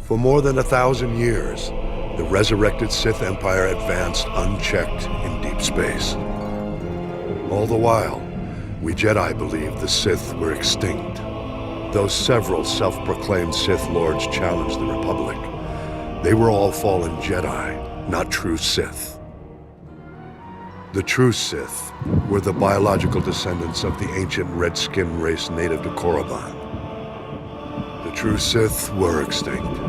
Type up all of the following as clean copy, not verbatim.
For more than 1,000 years, the resurrected Sith Empire advanced unchecked in deep space. All the while, we Jedi believed the Sith were extinct. Though several self-proclaimed Sith Lords challenged the Republic, they were all fallen Jedi, not true Sith. The true Sith were the biological descendants of the ancient red-skinned race native to Korriban. The true Sith were extinct,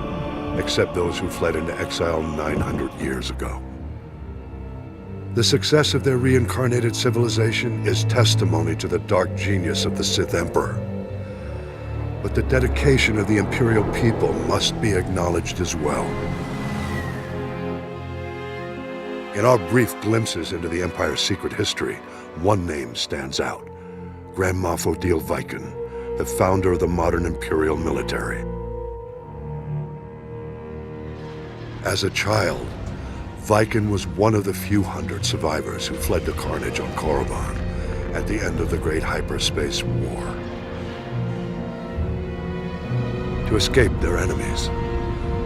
except those who fled into exile 900 years ago. The success of their reincarnated civilization is testimony to the dark genius of the Sith Emperor. But the dedication of the Imperial people must be acknowledged as well. In our brief glimpses into the Empire's secret history, one name stands out: Grand Moff Odile Viken, the founder of the modern Imperial military. As a child, Viken was one of the few hundred survivors who fled the carnage on Korriban at the end of the Great Hyperspace War. To escape their enemies,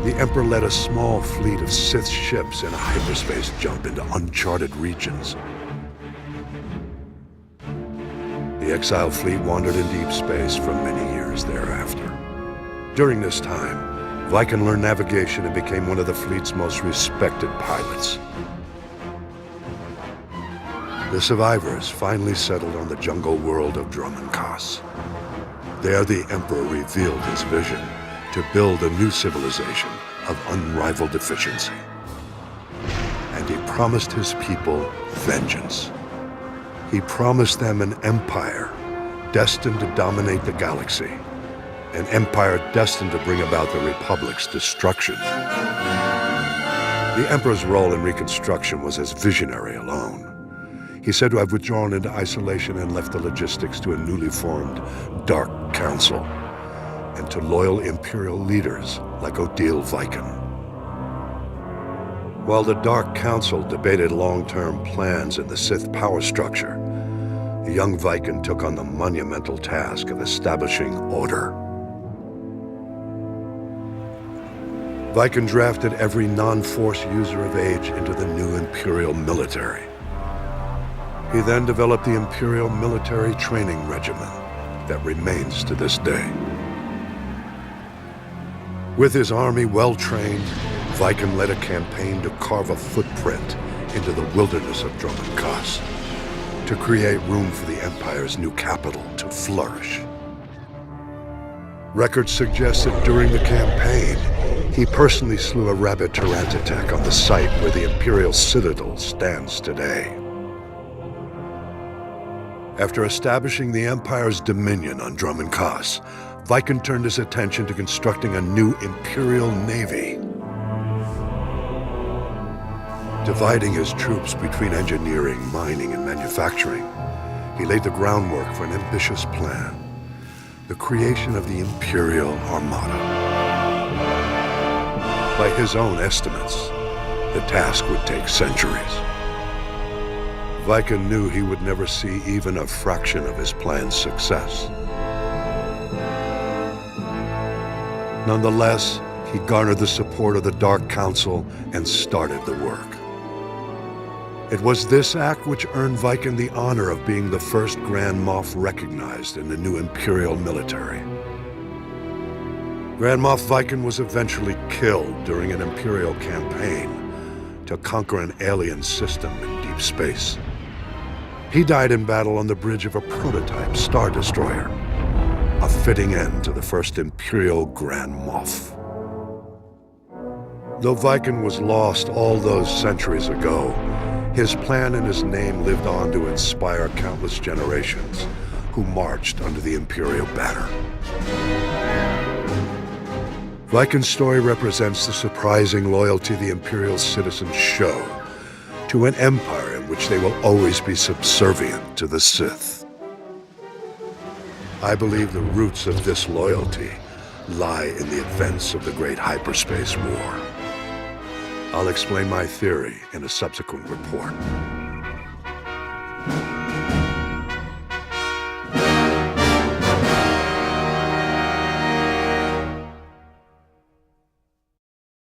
the Emperor led a small fleet of Sith ships in a hyperspace jump into uncharted regions. The exiled fleet wandered in deep space for many years thereafter. During this time, Viken learned navigation and became one of the fleet's most respected pilots. The survivors finally settled on the jungle world of Dromund Kaas. There, the Emperor revealed his vision to build a new civilization of unrivaled efficiency. And he promised his people vengeance. He promised them an empire destined to dominate the galaxy, an empire destined to bring about the Republic's destruction. The Emperor's role in Reconstruction was as visionary alone. He's said to have withdrawn into isolation and left the logistics to a newly formed Dark Council and to loyal Imperial leaders like Odile Viken. While the Dark Council debated long-term plans in the Sith power structure, the young Viken took on the monumental task of establishing order. Viken drafted every non-Force user of age into the new Imperial military. He then developed the Imperial Military Training Regimen that remains to this day. With his army well-trained, Viken led a campaign to carve a footprint into the wilderness of Dromund Kaas, to create room for the Empire's new capital to flourish. Records suggest that during the campaign, he personally slew a rabid Tarantatek on the site where the Imperial Citadel stands today. After establishing the Empire's dominion on Dromund Kaas, Viken turned his attention to constructing a new Imperial Navy. Dividing his troops between engineering, mining, and manufacturing, he laid the groundwork for an ambitious plan: the creation of the Imperial Armada. By his own estimates, the task would take centuries. Viken knew he would never see even a fraction of his plan's success. Nonetheless, he garnered the support of the Dark Council and started the work. It was this act which earned Viken the honor of being the first Grand Moff recognized in the new Imperial military. Grand Moff Viken was eventually killed during an Imperial campaign to conquer an alien system in deep space. He died in battle on the bridge of a prototype Star Destroyer, a fitting end to the first Imperial Grand Moff. Though Viken was lost all those centuries ago, his plan and his name lived on to inspire countless generations who marched under the Imperial banner. Viken's story represents the surprising loyalty the Imperial citizens show to an empire in which they will always be subservient to the Sith. I believe the roots of this loyalty lie in the events of the Great Hyperspace War. I'll explain my theory in a subsequent report.